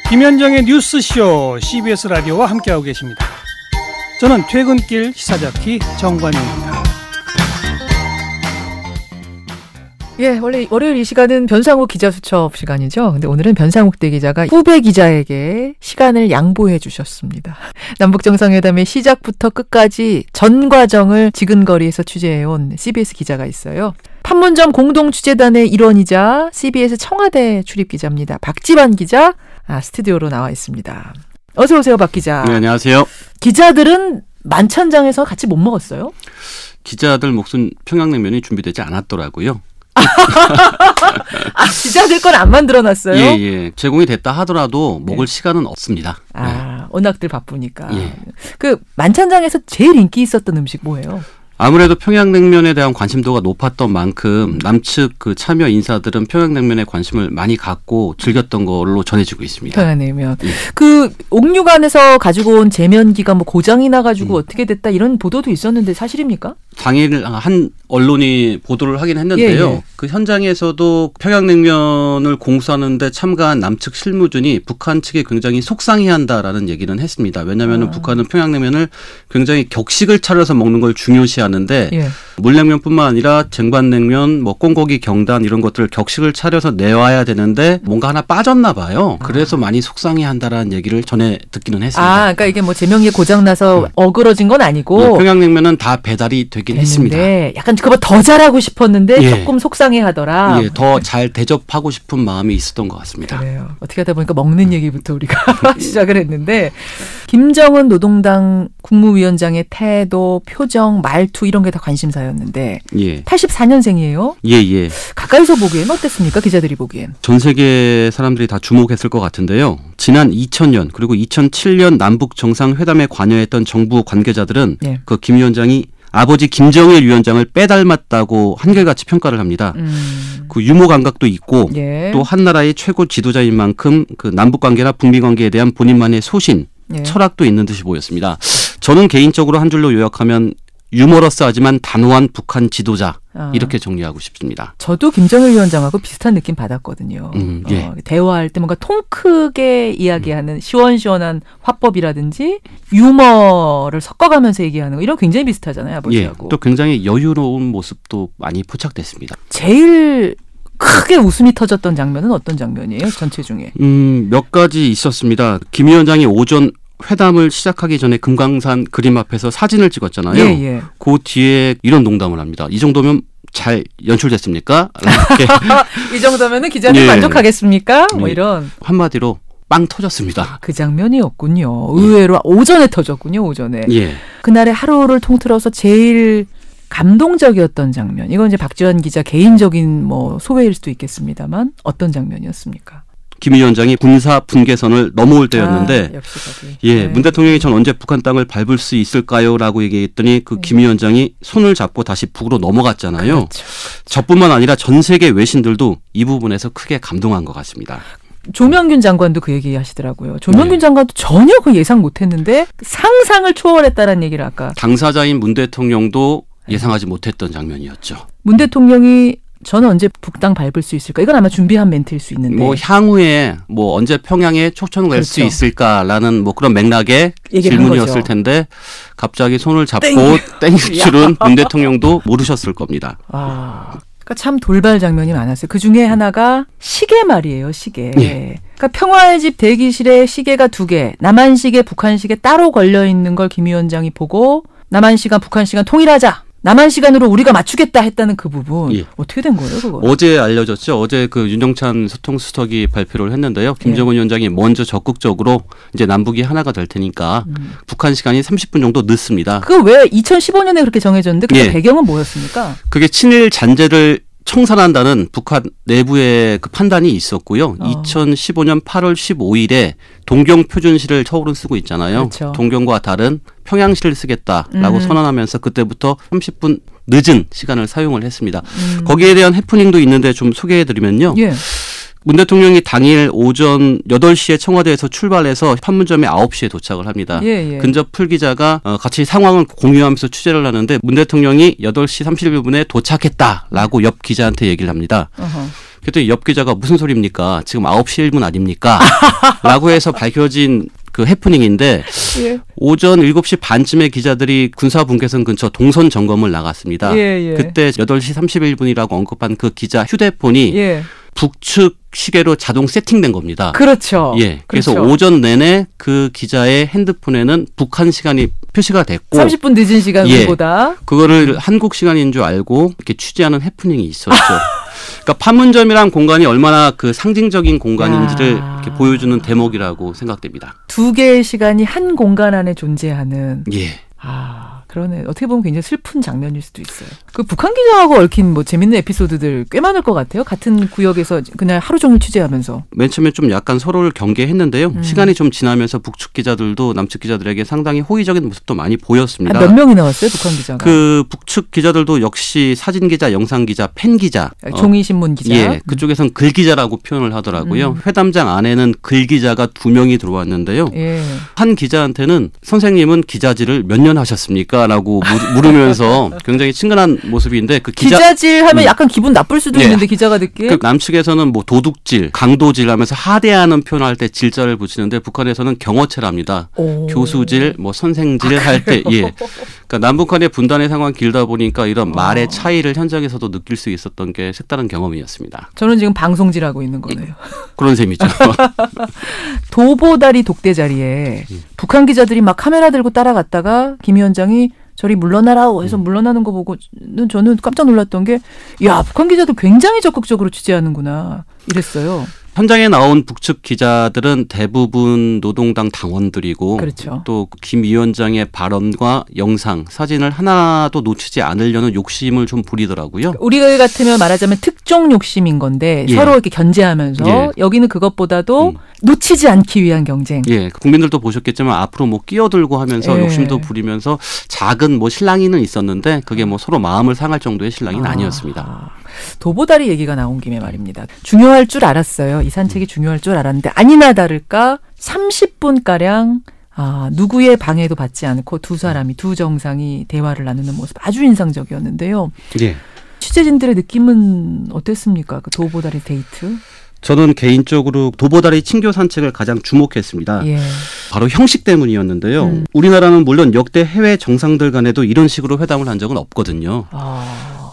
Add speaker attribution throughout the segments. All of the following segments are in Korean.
Speaker 1: 김현정의 뉴스쇼 CBS 라디오와 함께하고 계십니다. 저는 퇴근길 시사자키 정관용입니다.
Speaker 2: 예, 원래 월요일 이 시간은 변상욱 기자 수첩 시간이죠. 근데 오늘은 변상욱 대기자가 후배 기자에게 시간을 양보해 주셨습니다. 남북정상회담의 시작부터 끝까지 전 과정을 지근거리에서 취재해온 CBS 기자가 있어요. 판문점 공동취재단의 일원이자 CBS 청와대 출입기자입니다. 박지환 기자, 스튜디오로 나와 있습니다. 어서 오세요, 박 기자.
Speaker 3: 네, 안녕하세요.
Speaker 2: 기자들은 만찬장에서 같이 못 먹었어요?
Speaker 3: 기자들 몫은 평양냉면이 준비되지 않았더라고요.
Speaker 2: 기자들 건 안 만들어놨어요?
Speaker 3: 예. 제공이 됐다 하더라도 먹을 시간은 없습니다.
Speaker 2: 워낙들 바쁘니까.
Speaker 3: 예.
Speaker 2: 그 만찬장에서 제일 인기 있었던 음식 뭐예요?
Speaker 3: 아무래도 평양냉면에 대한 관심도가 높았던 만큼 남측 그 참여 인사들은 평양냉면에 관심을 많이 갖고 즐겼던 걸로 전해지고 있습니다.
Speaker 2: 평양냉면.
Speaker 3: 예.
Speaker 2: 그 옥류관에서 가지고 온 제면기가 뭐 고장이 나가지고 어떻게 됐다 이런 보도도 있었는데 사실입니까?
Speaker 3: 당일 한 언론이 보도를 하긴 했는데요.
Speaker 2: 예.
Speaker 3: 그 현장에서도 평양냉면을 공수하는데 참가한 남측 실무진이 북한 측에 굉장히 속상해한다라는 얘기는 했습니다. 왜냐하면 북한은 평양냉면을 굉장히 격식을 차려서 먹는 걸 중요시하는데
Speaker 2: 예.
Speaker 3: 물냉면뿐만 아니라 쟁반냉면, 뭐 꽁고기 경단 이런 것들을 격식을 차려서 내와야 되는데 뭔가 하나 빠졌나 봐요. 그래서 많이 속상해한다라는 얘기를 전해 듣기는 했습니다.
Speaker 2: 그러니까 이게 뭐 제면기에 고장 나서 어그러진 건 아니고
Speaker 3: 평양냉면은 다 배달이 되긴 했습니다.
Speaker 2: 약간 그거 더 잘하고 싶었는데
Speaker 3: 예.
Speaker 2: 조금 속상해하더라.
Speaker 3: 예, 더 잘 대접하고 싶은 마음이 있었던 것 같습니다.
Speaker 2: 그래요. 어떻게 하다 보니까 먹는 얘기부터 우리가 시작을 했는데 김정은 노동당 국무위원장의 태도, 표정, 말투 이런 게 다 관심사였는데 84년생이에요?
Speaker 3: 예.
Speaker 2: 가까이서 보기엔 어땠습니까? 기자들이 보기엔.
Speaker 3: 전 세계 사람들이 다 주목했을 것 같은데요. 지난 2000년 그리고 2007년 남북 정상회담에 관여했던 정부 관계자들은 그 김 위원장이 아버지 김정일 위원장을 빼닮았다고 한결같이 평가를 합니다. 그 유머 감각도 있고 또 한 나라의 최고 지도자인 만큼 그 남북 관계나 북미 관계에 대한 본인만의 소신, 철학도 있는 듯이 보였습니다. 저는 개인적으로 한 줄로 요약하면 유머러스하지만 단호한 북한 지도자 이렇게 정리하고 싶습니다.
Speaker 2: 저도 김정일 위원장하고 비슷한 느낌 받았거든요. 대화할 때 뭔가 통 크게 이야기하는 시원시원한 화법이라든지 유머를 섞어가면서 얘기하는 거 이런 굉장히 비슷하잖아요. 아버지하고.
Speaker 3: 또 굉장히 여유로운 모습도 많이 포착됐습니다.
Speaker 2: 제일 크게 웃음이 터졌던 장면은 어떤 장면이에요? 전체 중에.
Speaker 3: 몇 가지 있었습니다. 김 위원장이 오전 회담을 시작하기 전에 금강산 그림 앞에서 사진을 찍었잖아요. 그 뒤에 이런 농담을 합니다. 이 정도면 잘 연출됐습니까?
Speaker 2: 이 정도면은 기자님 만족하겠습니까? 뭐 이런.
Speaker 3: 한마디로 빵 터졌습니다.
Speaker 2: 그 장면이었군요. 의외로 오전에 터졌군요. 오전에. 그날의 하루를 통틀어서 제일 감동적이었던 장면. 이건 이제 박지환 기자 개인적인 뭐 소회일 수도 있겠습니다만 어떤 장면이었습니까?
Speaker 3: 김 위원장이 군사 분계선을 넘어올 때였는데 문 대통령이 전 언제 북한 땅을 밟을 수 있을까요? 라고 얘기했더니 그 김 위원장이 손을 잡고 다시 북으로 넘어갔잖아요.
Speaker 2: 그렇죠.
Speaker 3: 저뿐만 아니라 전 세계 외신들도 이 부분에서 크게 감동한 것 같습니다.
Speaker 2: 조명균 장관도 그 얘기 하시더라고요. 조명균 장관도 전혀 그 예상 못했는데 상상을 초월했다는 얘기를 아까.
Speaker 3: 당사자인 문 대통령도 예상하지 못했던 장면이었죠.
Speaker 2: 문 대통령이 저는 언제 북땅 밟을 수 있을까? 이건 아마 준비한 멘트일 수 있는데.
Speaker 3: 뭐 향후에 뭐 언제 평양에 초청을 갈 수 있을까라는 뭐 그런 맥락의 질문이었을 텐데 갑자기 손을 잡고 땡길 줄은 문 대통령도 모르셨을 겁니다.
Speaker 2: 그러니까 참 돌발 장면이 많았어요. 그 중에 하나가 시계 말이에요. 시계. 그러니까 평화의 집 대기실에 시계가 2개, 남한 시계, 북한 시계 따로 걸려 있는 걸 김 위원장이 보고 남한 시간, 북한 시간 통일하자. 남한 시간으로 우리가 맞추겠다 했다는 그 부분 어떻게 된 거예요, 그거?
Speaker 3: 어제 알려졌죠. 어제 그 윤영찬 소통수석이 발표를 했는데요. 김정은 위원장이 먼저 적극적으로 이제 남북이 하나가 될 테니까 북한 시간이 30분 정도 늦습니다.
Speaker 2: 그거 왜 2015년에 그렇게 정해졌는데 그 배경은 뭐였습니까?
Speaker 3: 그게 친일 잔재를 청산한다는 북한 내부의 그 판단이 있었고요. 2015년 8월 15일에 동경표준시를 서울은 쓰고 있잖아요.
Speaker 2: 그렇죠.
Speaker 3: 동경과 다른 평양시를 쓰겠다라고 선언하면서 그때부터 30분 늦은 시간을 사용을 했습니다. 거기에 대한 해프닝도 있는데 좀 소개해드리면요. 문 대통령이 당일 오전 8시에 청와대에서 출발해서 판문점에 9시에 도착을 합니다. 근접 풀 기자가 같이 상황을 공유하면서 취재를 하는데 문 대통령이 8시 31분에 도착했다라고 옆 기자한테 얘기를 합니다. 그랬더니 옆 기자가 무슨 소리입니까? 지금 9시 1분 아닙니까? 라고 해서 밝혀진 그 해프닝인데 예. 오전 7시 반쯤에 기자들이 군사분계선 근처 동선 점검을 나갔습니다. 예, 예. 그때 8시 31분이라고 언급한 그 기자 휴대폰이 예. 북측 시계로 자동 세팅된 겁니다.
Speaker 2: 그렇죠.
Speaker 3: 예. 그래서 그렇죠. 오전 내내 그 기자의 핸드폰에는 북한 시간이 표시가 됐고
Speaker 2: 30분 늦은 시간보다
Speaker 3: 예. 그거를 한국 시간인 줄 알고 이렇게 취재하는 해프닝이 있었죠. 그러니까 판문점이란 공간이 얼마나 그 상징적인 공간인지를 이렇게 보여주는 대목이라고 생각됩니다.
Speaker 2: 두 개의 시간이 한 공간 안에 존재하는.
Speaker 3: 예.
Speaker 2: 그러네. 어떻게 보면 굉장히 슬픈 장면일 수도 있어요. 그 북한 기자하고 얽힌 뭐 재밌는 에피소드들 꽤 많을 것 같아요. 같은 구역에서 그냥 하루 종일 취재하면서.
Speaker 3: 맨 처음에 좀 약간 서로를 경계했는데요. 시간이 좀 지나면서 북측 기자들도 남측 기자들에게 상당히 호의적인 모습도 많이 보였습니다.
Speaker 2: 몇 명이 나왔어요, 북한 기자가?
Speaker 3: 그 북측 기자들도 역시 사진 기자, 영상 기자, 팬 기자,
Speaker 2: 종이 신문 기자.
Speaker 3: 예, 그쪽에선 글 기자라고 표현을 하더라고요. 회담장 안에는 글 기자가 2명이 들어왔는데요. 예. 한 기자한테는 선생님은 기자질을 몇 년 하셨습니까? 라고 물으면서 굉장히 친근한 모습인데 그
Speaker 2: 기자질 하면 약간 기분 나쁠 수도 있는데 기자가 듣기에
Speaker 3: 그 남측에서는 뭐 도둑질, 강도질 하면서 하대하는 표현을 할 때 질자를 붙이는데 북한에서는 경어체랍니다. 교수질, 뭐 선생질 할 때 예. 그러니까 남북한의 분단의 상황 길다 보니까 이런 말의 차이를 현장에서도 느낄 수 있었던 게 색다른 경험이었습니다.
Speaker 2: 저는 지금 방송질하고 있는 거네요.
Speaker 3: 그런 셈이죠.
Speaker 2: 도보다리 독대 자리에 북한 기자들이 막 카메라 들고 따라갔다가 김 위원장이 저리 물러나라 해서 물러나는 거 보고는 저는 깜짝 놀랐던 게 야, 북한 기자도 굉장히 적극적으로 취재하는구나 이랬어요.
Speaker 3: 현장에 나온 북측 기자들은 대부분 노동당 당원들이고
Speaker 2: 그렇죠.
Speaker 3: 또 김 위원장의 발언과 영상, 사진을 하나도 놓치지 않으려는 욕심을 좀 부리더라고요.
Speaker 2: 우리 같으면 말하자면 특종 욕심인 건데 예. 서로 이렇게 견제하면서 예. 여기는 그것보다도 놓치지 않기 위한 경쟁.
Speaker 3: 예, 국민들도 보셨겠지만 앞으로 뭐 끼어들고 하면서 욕심도 부리면서 작은 뭐 실랑이는 있었는데 그게 뭐 서로 마음을 상할 정도의 실랑이는 아니었습니다.
Speaker 2: 도보다리 얘기가 나온 김에 말입니다. 중요할 줄 알았어요. 이 산책이 중요할 줄 알았는데 아니나 다를까 30분가량 누구의 방해도 받지 않고 두 정상이 대화를 나누는 모습 아주 인상적이었는데요.
Speaker 3: 예.
Speaker 2: 취재진들의 느낌은 어땠습니까? 그 도보다리 데이트?
Speaker 3: 저는 개인적으로 도보다리 친교 산책을 가장 주목했습니다.
Speaker 2: 예.
Speaker 3: 바로 형식 때문이었는데요. 우리나라는 물론 역대 해외 정상들 간에도 이런 식으로 회담을 한 적은 없거든요.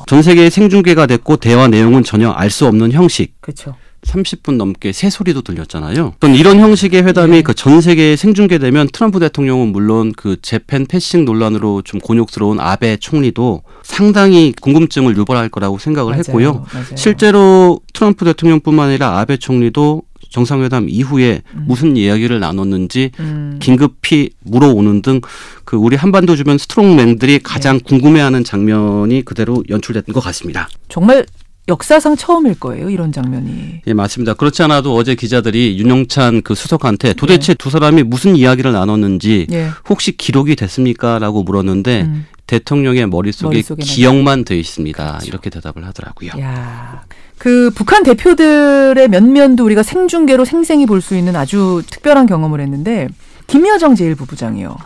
Speaker 3: 전 세계에 생중계가 됐고 대화 내용은 전혀 알 수 없는 형식.
Speaker 2: 그렇죠.
Speaker 3: 30분 넘게 새소리도 들렸잖아요. 또 이런 형식의 회담이 그 전 세계에 생중계되면 트럼프 대통령은 물론 그 재팬 패싱 논란으로 좀 곤욕스러운 아베 총리도 상당히 궁금증을 유발할 거라고 생각을 했고요.
Speaker 2: 맞아요.
Speaker 3: 실제로 트럼프 대통령뿐만 아니라 아베 총리도 정상회담 이후에 무슨 이야기를 나눴는지 긴급히 물어오는 등 그 우리 한반도 주변 스트롱맨들이 가장 궁금해하는 장면이 그대로 연출됐던 것 같습니다.
Speaker 2: 정말 역사상 처음일 거예요, 이런 장면이.
Speaker 3: 예, 맞습니다. 그렇지 않아도 어제 기자들이 윤영찬 그 수석한테 도대체 두 사람이 무슨 이야기를 나눴는지 혹시 기록이 됐습니까? 라고 물었는데 대통령의 머릿속에 기억만 돼 있습니다. 그렇죠. 이렇게 대답을 하더라고요.
Speaker 2: 야, 그 북한 대표들의 면면도 우리가 생중계로 생생히 볼 수 있는 아주 특별한 경험을 했는데 김여정 제1부부장이요.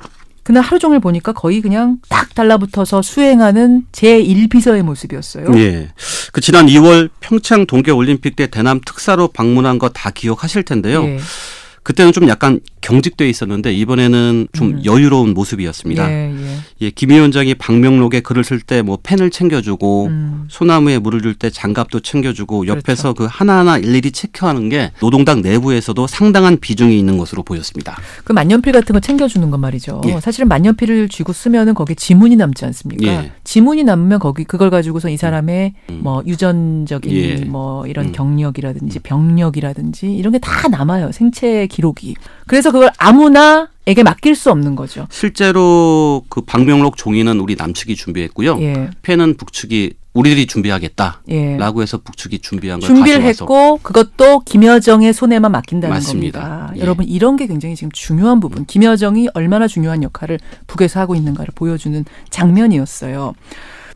Speaker 2: 그날 하루 종일 보니까 거의 그냥 딱 달라붙어서 수행하는 제1비서의 모습이었어요.
Speaker 3: 예. 그 지난 2월 평창 동계올림픽 때 대남 특사로 방문한 거 다 기억하실 텐데요.
Speaker 2: 예.
Speaker 3: 그때는 좀 약간 경직돼 있었는데 이번에는 좀 여유로운 모습이었습니다. 예, 김 위원장이 방명록에 글을 쓸 때 뭐 펜을 챙겨주고 소나무에 물을 줄 때 장갑도 챙겨주고 옆에서 그렇죠. 그 하나하나 일일이 체크하는 게 노동당 내부에서도 상당한 비중이 있는 것으로 보였습니다.
Speaker 2: 그 만년필 같은 거 챙겨주는 건 말이죠. 예. 사실은 만년필을 쥐고 쓰면은 거기에 지문이 남지 않습니까?
Speaker 3: 예.
Speaker 2: 지문이 남으면 그걸 가지고서 이 사람의 뭐 유전적인 뭐 이런 경력이라든지 병력이라든지 이런 게 다 남아요. 생체 기록이. 그래서 그걸 아무나에게 맡길 수 없는 거죠.
Speaker 3: 실제로 그 방명록 종이는 우리 남측이 준비했고요.
Speaker 2: 예.
Speaker 3: 펜은 북측이 우리들이 준비하겠다라고 해서 북측이 준비한 걸
Speaker 2: 준비를
Speaker 3: 가져와서.
Speaker 2: 했고 그것도 김여정의 손에만 맡긴다는
Speaker 3: 맞습니다.
Speaker 2: 겁니다.
Speaker 3: 예.
Speaker 2: 여러분 이런 게 굉장히 지금 중요한 부분. 김여정이 얼마나 중요한 역할을 북에서 하고 있는가를 보여주는 장면이었어요.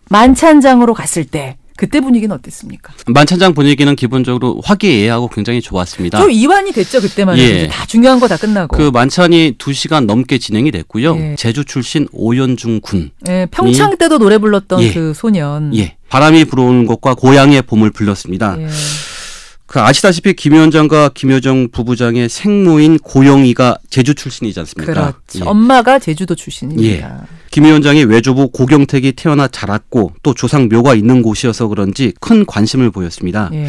Speaker 2: 만찬장으로 갔을 때 그때 분위기는 어땠습니까?
Speaker 3: 만찬장 분위기는 기본적으로 화기애애하고 굉장히 좋았습니다.
Speaker 2: 좀 이완이 됐죠, 그때만 해도.
Speaker 3: 예.
Speaker 2: 다 중요한 거 다 끝나고.
Speaker 3: 그 만찬이 2시간 넘게 진행이 됐고요. 예. 제주 출신 오연중 군.
Speaker 2: 예, 평창 때도 노래 불렀던 그 소년.
Speaker 3: 예. 바람이 불어오는 것과 고향의 봄을 불렀습니다.
Speaker 2: 예.
Speaker 3: 그 아시다시피 김 위원장과 김여정 부부장의 생모인 고영희가 제주 출신이지 않습니까?
Speaker 2: 그렇죠.
Speaker 3: 예.
Speaker 2: 엄마가 제주도 출신입니다.
Speaker 3: 예. 김 위원장의 외조부 고경택이 태어나 자랐고 또 조상 묘가 있는 곳이어서 그런지 큰 관심을 보였습니다.
Speaker 2: 예.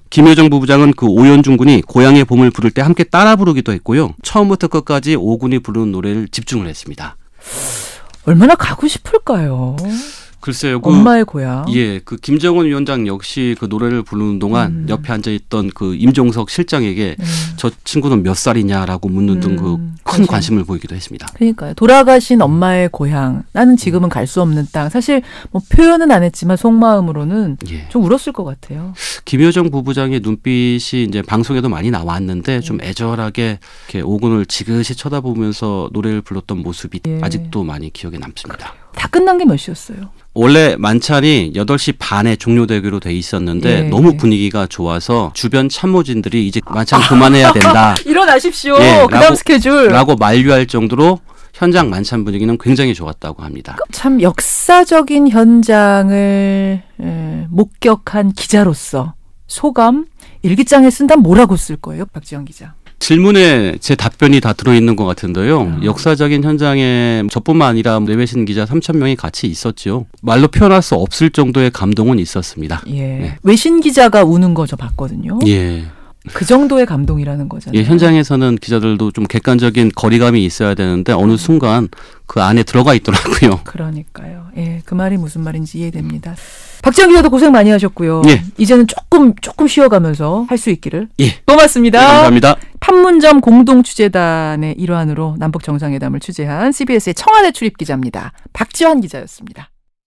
Speaker 3: 김여정 부부장은 그 오연중 군이 고향의 봄을 부를 때 함께 따라 부르기도 했고요. 처음부터 끝까지 오 군이 부르는 노래를 집중을 했습니다.
Speaker 2: 얼마나 가고 싶을까요?
Speaker 3: 글쎄요.
Speaker 2: 엄마의 고향.
Speaker 3: 예, 그 김정은 위원장 역시 그 노래를 부르는 동안 옆에 앉아있던 그 임종석 실장에게 저 친구는 몇 살이냐라고 묻는 등 그 큰 관심을 보이기도 했습니다.
Speaker 2: 그러니까요. 돌아가신 엄마의 고향. 나는 지금은 갈 수 없는 땅. 사실 뭐 표현은 안 했지만 속마음으로는
Speaker 3: 예.
Speaker 2: 좀 울었을 것 같아요.
Speaker 3: 김여정 부부장의 눈빛이 이제 방송에도 많이 나왔는데 좀 애절하게 이렇게 오군을 지그시 쳐다보면서 노래를 불렀던 모습이
Speaker 2: 예.
Speaker 3: 아직도 많이 기억에 남습니다.
Speaker 2: 다 끝난 게 몇 시였어요?
Speaker 3: 원래 만찬이 8시 반에 종료되기로 돼 있었는데
Speaker 2: 예.
Speaker 3: 너무 분위기가 좋아서 주변 참모진들이 이제 만찬 그만해야 된다.
Speaker 2: 일어나십시오.
Speaker 3: 예,
Speaker 2: 그다음 스케줄.
Speaker 3: 라고 만류할 정도로 현장 만찬 분위기는 굉장히 좋았다고 합니다.
Speaker 2: 참 역사적인 현장을 목격한 기자로서 소감, 일기장에 쓴다면 뭐라고 쓸 거예요, 박지원 기자?
Speaker 3: 질문에 제 답변이 다 들어있는 것 같은데요. 역사적인 현장에 저뿐만 아니라 내외신 기자 3,000명이 같이 있었죠. 말로 표현할 수 없을 정도의 감동은 있었습니다.
Speaker 2: 예.
Speaker 3: 네.
Speaker 2: 외신 기자가 우는 거 저 봤거든요.
Speaker 3: 예.
Speaker 2: 그 정도의 감동이라는 거잖아요.
Speaker 3: 예, 현장에서는 기자들도 좀 객관적인 거리감이 있어야 되는데 어느 순간 그 안에 들어가 있더라고요.
Speaker 2: 그러니까요. 예, 그 말이 무슨 말인지 이해됩니다. 박지원 기자도 고생 많이 하셨고요.
Speaker 3: 예.
Speaker 2: 이제는 조금 쉬어가면서 할 수 있기를.
Speaker 3: 예.
Speaker 2: 고맙습니다.
Speaker 3: 네, 감사합니다.
Speaker 2: 판문점 공동취재단의 일환으로 남북 정상회담을 취재한 CBS의 청와대 출입 기자입니다. 박지원 기자였습니다.